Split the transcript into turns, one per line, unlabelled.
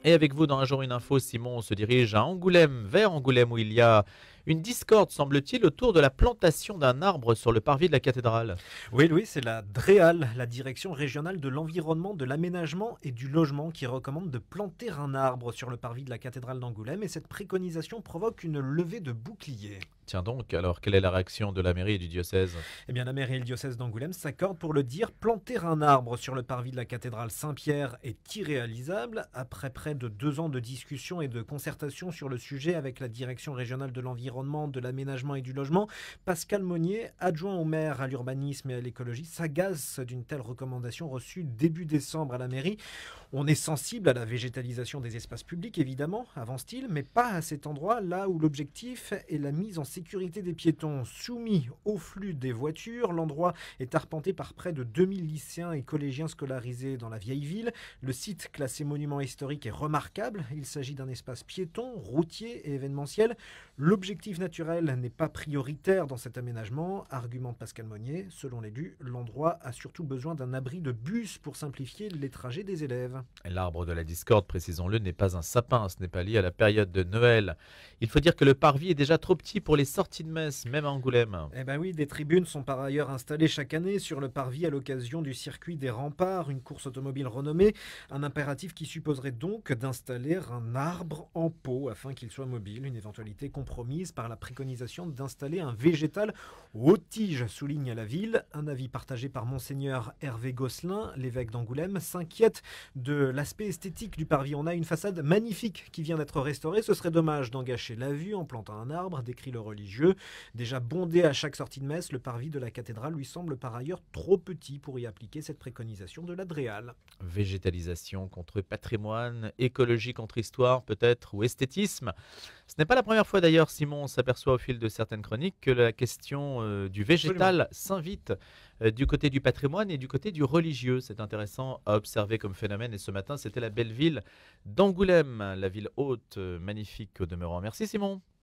Et avec vous dans Un jour une info, Simon, on se dirige à Angoulême, vers Angoulême, où il y a une discorde, semble-t-il, autour de la plantation d'un arbre sur le parvis de la cathédrale.
Oui, Louis, c'est la DREAL, la Direction régionale de l'environnement, de l'aménagement et du logement, qui recommande de planter un arbre sur le parvis de la cathédrale d'Angoulême. Et cette préconisation provoque une levée de boucliers.
Tiens donc, alors quelle est la réaction de la mairie et du diocèse?
Eh bien, la mairie et le diocèse d'Angoulême s'accordent pour le dire. Planter un arbre sur le parvis de la cathédrale Saint-Pierre est irréalisable. Après près de 2 ans de discussion et de concertation sur le sujet avec la Direction régionale de l'environnement, de l'aménagement et du logement, Pascal Monnier, adjoint au maire à l'urbanisme et à l'écologie, s'agace d'une telle recommandation reçue début décembre à la mairie. On est sensible à la végétalisation des espaces publics, évidemment, avance-t-il, mais pas à cet endroit, là où l'objectif est la mise en sécurité des piétons. Soumis au flux des voitures, l'endroit est arpenté par près de 2000 lycéens et collégiens scolarisés dans la vieille ville. Le site, classé monument historique, est remarquable. Il s'agit d'un espace piéton, routier et événementiel. L'objectif naturel n'est pas prioritaire dans cet aménagement, argumente Pascal Monnier. Selon l'élu, l'endroit a surtout besoin d'un abri de bus pour simplifier les trajets des élèves.
L'arbre de la discorde, précisons-le, n'est pas un sapin, ce n'est pas lié à la période de Noël. Il faut dire que le parvis est déjà trop petit pour les sorties de messe, même à Angoulême.
Eh ben oui, des tribunes sont par ailleurs installées chaque année sur le parvis à l'occasion du circuit des Remparts, une course automobile renommée. Un impératif qui supposerait donc d'installer un arbre en pot afin qu'il soit mobile, une éventualité compromise par la préconisation d'installer un végétal aux tiges, souligne la ville. Un avis partagé par Monseigneur Hervé Gosselin, l'évêque d'Angoulême, s'inquiète de l'aspect esthétique du parvis. On a une façade magnifique qui vient d'être restaurée, ce serait dommage d'en gâcher la vue en plantant un arbre, décrit le religieux. Déjà bondé à chaque sortie de messe, le parvis de la cathédrale lui semble par ailleurs trop petit pour y appliquer cette préconisation de la DREAL.
Végétalisation contre patrimoine, écologie contre histoire peut-être, ou esthétisme. Ce n'est pas la première fois d'ailleurs, Simon, on s'aperçoit au fil de certaines chroniques que la question du
Absolument.
végétal s'invite du côté du patrimoine et du côté du religieux. C'est intéressant à observer comme phénomène et ce matin c'était la belle ville d'Angoulême, la ville haute, magnifique au demeurant. Merci Simon.